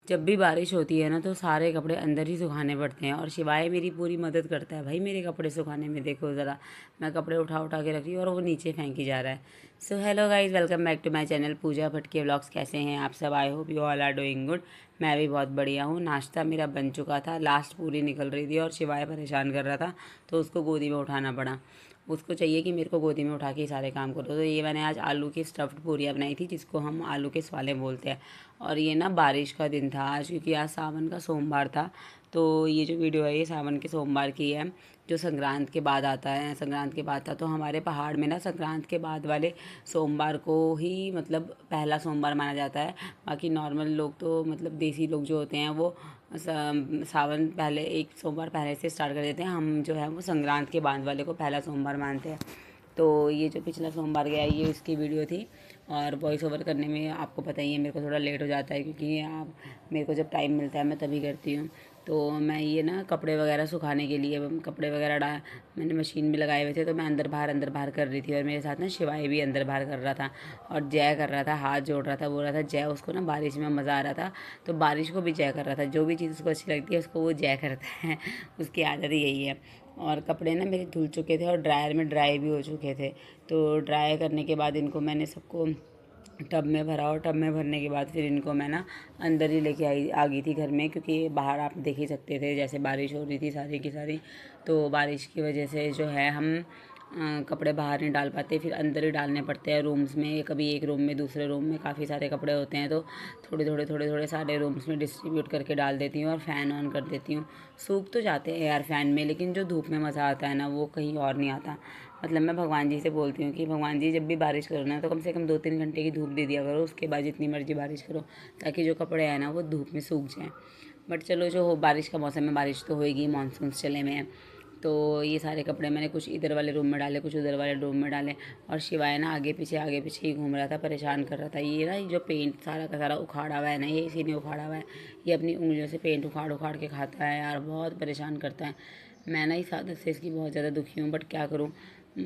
जब भी बारिश होती है ना तो सारे कपड़े अंदर ही सुखाने पड़ते हैं और शिवाय मेरी पूरी मदद करता है भाई मेरे कपड़े सुखाने में। देखो ज़रा, मैं कपड़े उठा उठा के रख रही हूँ और वो नीचे फेंकी जा रहा है। So hello guys, welcome back to my channel Pooja Bhatt के व्लॉग्स। कैसे हैं आप सब? I hope you all are doing good. मैं भी बहुत बढ़िया हूँ। नाश्ता मेरा बन चुका था, लास्ट पूरी निकल रही थी और शिवाय परेशान कर रहा था तो उसको गोदी में उठाना पड़ा। उसको चाहिए कि मेरे को गोदी में उठा के ही सारे काम करो। तो ये मैंने आज आलू की स्टफ्ड पूरियाँ बनाई थी, जिसको हम आलू के स्वाले बोलते हैं। और ये ना बारिश का दिन था आज, क्योंकि आज सावन का सोमवार था। तो ये जो वीडियो है ये सावन के सोमवार की है, जो संक्रांत के बाद आता है। संक्रांत के बाद था तो हमारे पहाड़ में ना संक्रांत के बाद वाले सोमवार को ही मतलब पहला सोमवार माना जाता है। बाकी नॉर्मल लोग तो मतलब देसी लोग जो होते हैं वो सावन पहले एक सोमवार पहले से स्टार्ट कर देते हैं। हम जो है वो संक्रांत के बाद वाले को पहला सोमवार मानते हैं। तो ये जो पिछला सोमवार गया ये उसकी वीडियो थी। और वॉइस ओवर करने में आपको पता ही है मेरे को थोड़ा लेट हो जाता है, क्योंकि आप मेरे को जब टाइम मिलता है मैं तभी करती हूँ। तो मैं ये ना कपड़े वगैरह सुखाने के लिए कपड़े वगैरह मैंने मशीन में लगाए हुए थे, तो मैं अंदर बाहर कर रही थी। और मेरे साथ ना शिवाय भी अंदर बाहर कर रहा था और जय कर रहा था, हाथ जोड़ रहा था, बोल रहा था जय। उसको ना बारिश में मज़ा आ रहा था तो बारिश को भी जय कर रहा था। जो भी चीज़ उसको अच्छी लगती है उसको वो जय करता है। उसकी आदत ही यही है। और कपड़े ना मेरे धुल चुके थे और ड्रायर में ड्राई भी हो चुके थे। तो ड्राई करने के बाद इनको मैंने सबको टब में भरा और टब में भरने के बाद फिर इनको मैं ना अंदर ही लेके आ गई थी घर में, क्योंकि बाहर आप देख ही सकते थे जैसे बारिश हो रही थी सारी की सारी। तो बारिश की वजह से जो है हम कपड़े बाहर नहीं डाल पाते, फिर अंदर ही डालने पड़ते हैं रूम्स में। कभी एक रूम में दूसरे रूम में काफ़ी सारे कपड़े होते हैं तो थोड़े थोड़े सारे रूम्स में डिस्ट्रीब्यूट करके डाल देती हूँ और फ़ैन ऑन कर देती हूँ। सूख तो जाते हैं यार फ़ैन में, लेकिन जो धूप में मज़ा आता है ना वो कहीं और नहीं आता। मतलब मैं भगवान जी से बोलती हूँ कि भगवान जी जब भी बारिश करो ना तो कम से कम 2-3 घंटे की धूप दे दिया करो, उसके बाद जितनी मर्जी बारिश करो, ताकि जो कपड़े हैं ना वो धूप में सूख जाएँ। बट चलो, जो हो बारिश का मौसम है, बारिश तो होएगी, मानसून चले में है। तो ये सारे कपड़े मैंने कुछ इधर वाले रूम में डाले, कुछ उधर वाले रूम में डाले। और शिवाय ना आगे पीछे ही घूम रहा था, परेशान कर रहा था। ये ना जो पेंट सारा का सारा उखाड़ा हुआ है ना, ये इसी ने उखाड़ा हुआ है। ये अपनी उंगलियों से पेंट उखाड़ उखाड़ के खाता है यार, बहुत परेशान करता है। मैं ना इस आदत से इसकी बहुत ज़्यादा दुखी हूँ, बट क्या करूँ।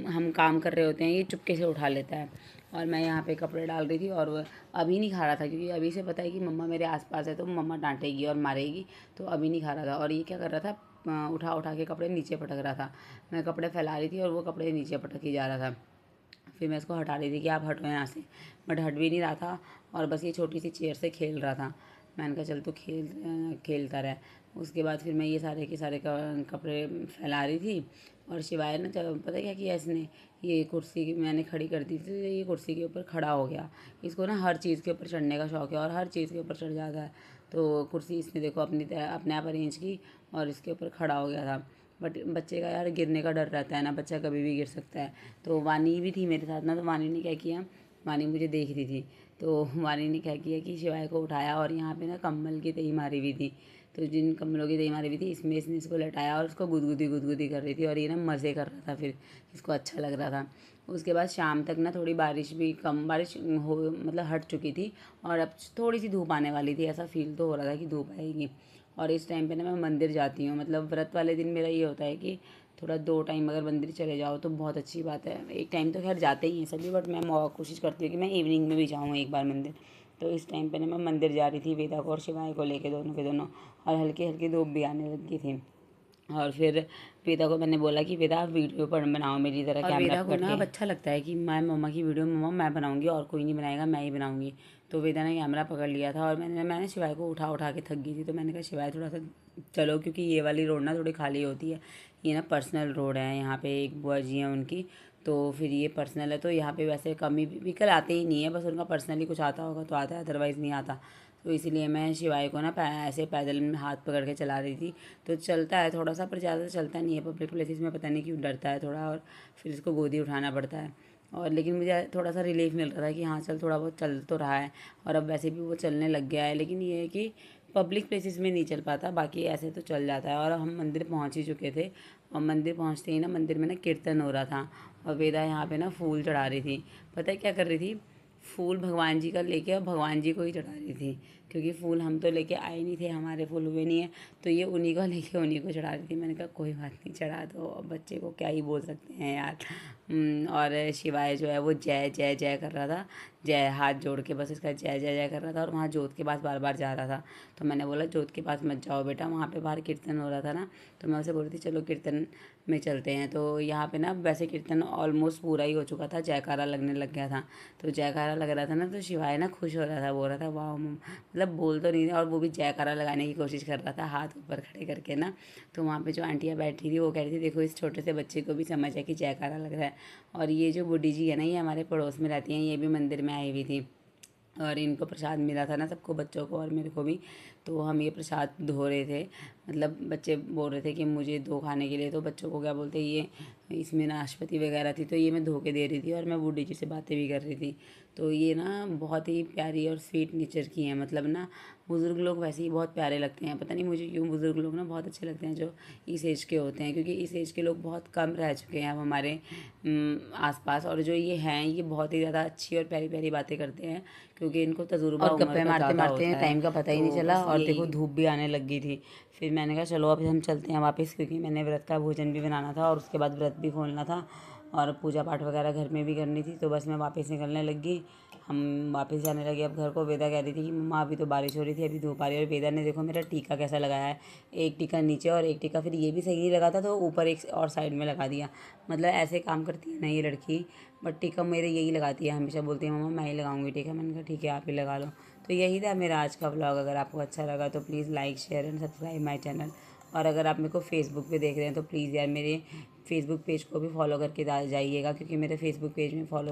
हम काम कर रहे होते हैं, ये चुपके से उठा लेता है। और मैं यहाँ पे कपड़े डाल रही थी और वो अभी नहीं खा रहा था, क्योंकि अभी से पता है कि मम्मा मेरे आसपास है तो मम्मा डांटेगी और मारेगी। तो अभी नहीं खा रहा था। और ये क्या कर रहा था, उठा उठा के कपड़े नीचे पटक रहा था। मैं कपड़े फैला रही थी और वो कपड़े नीचे पटक ही जा रहा था। फिर मैं इसको हटा रही थी कि आप हटो यहाँ से, बट हट भी नहीं रहा था और बस ये छोटी सी चेयर से खेल रहा था। मैंने कहा चल तो खेलता रहे। उसके बाद फिर मैं ये सारे के सारे कपड़े फैला रही थी। और शिवाय ने जब पता क्या किया इसने, ये कुर्सी मैंने खड़ी कर दी थी तो ये कुर्सी के ऊपर खड़ा हो गया। इसको ना हर चीज़ के ऊपर चढ़ने का शौक है और हर चीज़ के ऊपर चढ़ जाता है। तो कुर्सी इसने देखो अपनी तरह अपने आप अरेंज की और इसके ऊपर खड़ा हो गया था। बट बच्चे का यार गिरने का डर रहता है ना, बच्चा कभी भी गिर सकता है। तो वानी भी थी मेरे साथ ना, तो वानी ने क्या किया, वानी मुझे देख रही थी तो वानी ने क्या किया कि शिवाय को उठाया और यहाँ पे ना कम्बल की तही मारी हुई थी। तो जिन कम्बलों की तही मारी हुई थी इसमें इसने इसको लटाया और उसको गुदगुदी गुदगुदी कर रही थी और ये ना मज़े कर रहा था, फिर इसको अच्छा लग रहा था। उसके बाद शाम तक ना थोड़ी बारिश भी कम बारिश हो मतलब हट चुकी थी और अब थोड़ी सी धूप आने वाली थी, ऐसा फील तो हो रहा था कि धूप आएगी। और इस टाइम पे ना मैं मंदिर जाती हूँ, मतलब व्रत वाले दिन मेरा ये होता है कि थोड़ा 2 टाइम अगर मंदिर चले जाओ तो बहुत अच्छी बात है। एक टाइम तो खैर जाते ही हैं सभी, बट मैं कोशिश करती हूँ कि मैं इवनिंग में भी जाऊँ एक बार मंदिर। तो इस टाइम पे ना मैं मंदिर जा रही थी वेदा को और शिवाय को लेके, दोनों के दोनों। और हल्की हल्की धूप भी आने लगी थी। और फिर वेदा को मैंने बोला कि वेदा आप वीडियो पर बनाओ मेरी तरह, और कैमरा वेदा को ना अब अच्छा लगता है कि मैं मम्मा की वीडियो मम्मा मैं बनाऊंगी और कोई नहीं बनाएगा, मैं ही बनाऊंगी। तो वेदा ने कैमरा पकड़ लिया था और मैंने शिवाय को उठा उठा के थक गई थी, तो मैंने कहा शिवाय थोड़ा सा चलो, क्योंकि ये वाली रोड ना थोड़ी खाली होती है। ये ना पर्सनल रोड है, यहाँ पे एक बुआ जी हैं उनकी, तो फिर ये पर्सनल है। तो यहाँ पे वैसे कम ही व्हीकल आते ही नहीं है, बस उनका पर्सनली कुछ आता होगा तो आता है, अदरवाइज़ नहीं आता। तो इसीलिए मैं शिवाय को ना ऐसे पैदल में हाथ पकड़ के चला रही थी। तो चलता है थोड़ा सा, पर ज़्यादा चलता नहीं है पब्लिक प्लेसेस में, पता नहीं क्यों डरता है थोड़ा, और फिर इसको गोदी उठाना पड़ता है। और लेकिन मुझे थोड़ा सा रिलीफ मिल रहा था कि हाँ चल थोड़ा बहुत चल तो रहा है। और अब वैसे भी वो चलने लग गया है, लेकिन ये है कि पब्लिक प्लेसेस में नहीं चल पाता, बाकी ऐसे तो चल जाता है। और हम मंदिर पहुंच ही चुके थे और मंदिर पहुंचते ही ना मंदिर में ना कीर्तन हो रहा था और वेदा यहाँ पे ना फूल चढ़ा रही थी। पता है क्या कर रही थी, फूल भगवान जी का लेके और भगवान जी को ही चढ़ा रही थी। क्योंकि फूल हम तो लेके आए नहीं थे, हमारे फूल हुए नहीं है, तो ये उन्हीं को लेके उन्हीं को चढ़ा रही थी। मैंने कहा कोई बात नहीं, चढ़ा दो, अब बच्चे को क्या ही बोल सकते हैं यार। और शिवाय जो है वो जय जय जय कर रहा था, जय हाथ जोड़ के बस इसका जय जय जय कर रहा था। और वहाँ जोत के पास बार बार जा रहा था, तो मैंने बोला जोत के पास मत जाओ बेटा, वहाँ पे बाहर कीर्तन हो रहा था ना, तो मैं उसे बोल रही थी चलो कीर्तन में चलते हैं। तो यहाँ पे ना वैसे कीर्तन ऑलमोस्ट पूरा ही हो चुका था, जयकारा लगने लग गया था। तो जयकारा लग रहा था ना, तो शिवाय ना खुश हो रहा था, बोल रहा था वाह, मतलब बोल तो नहीं रहा, और वो भी जयकारा लगाने की कोशिश कर रहा था हाथ ऊपर खड़े करके ना। तो वहाँ पे जो आंटियाँ बैठी थी वो कह रही थी देखो इस छोटे से बच्चे को भी समझ है कि जयकारा लग रहा है। और ये जो बूढ़ी जी है ना, ये हमारे पड़ोस में रहती हैं, ये भी मंदिर में आई हुई थी, और इनको प्रसाद मिला था ना सबको, बच्चों को और मेरे को भी। तो हम ये प्रसाद धो रहे थे, मतलब बच्चे बोल रहे थे कि मुझे दो खाने के लिए, तो बच्चों को क्या बोलते हैं ये, इसमें नाशपाती वगैरह थी, तो ये मैं धो के दे रही थी और मैं बूढ़ी जी से बातें भी कर रही थी। तो ये ना बहुत ही प्यारी और स्वीट नेचर की हैं, मतलब ना बुज़ुर्ग लोग वैसे ही बहुत प्यारे लगते हैं, पता नहीं मुझे क्यों बुज़ुर्ग लोग ना बहुत अच्छे लगते हैं जो इस एज के होते हैं, क्योंकि इस एज के लोग बहुत कम रह चुके हैं अब हमारे आसपास। और जो ये हैं ये बहुत ही ज़्यादा अच्छी और प्यारी प्यारी बातें करते हैं, क्योंकि इनको तजुर्बा और उम्र गप्पे का मारते ज़्यादा मारते होता है। टाइम का पता ही नहीं तो चला, बस और देखो यही। धूप भी आने लगी थी। फिर मैंने कहा चलो अब हम चलते हैं वापस, क्योंकि मैंने व्रत का भोजन भी बनाना था और उसके बाद व्रत भी खोलना था और पूजा पाठ वगैरह घर में भी करनी थी। तो बस मैं वापस निकलने लगी, हम वापस जाने लगे अब घर को। वेदा कह रही थी कि मम्मा अभी तो बारिश हो रही थी, अभी धूप आ रही है। और वेदा ने देखो मेरा टीका कैसा लगाया है, एक टीका नीचे और एक टीका फिर ये भी सही नहीं लगा था तो ऊपर एक और साइड में लगा दिया। मतलब ऐसे काम करती है ना ये लड़की। बट टीका मेरे यही लगाती है, हमेशा बोलती है मम्मा मैं ही लगाऊंगी टीका। मैंने कहा ठीक है आप ही लगा लो। तो यही था मेरा आज का व्लॉग। अगर आपको अच्छा लगा तो please like share and subscribe my channel. और अगर आप मेरे को फेसबुक पे देख रहे हैं तो प्लीज़ यार मेरे फेसबुक पेज को भी फॉलो करके जाइएगा, क्योंकि मेरे फेसबुक पेज में फॉलो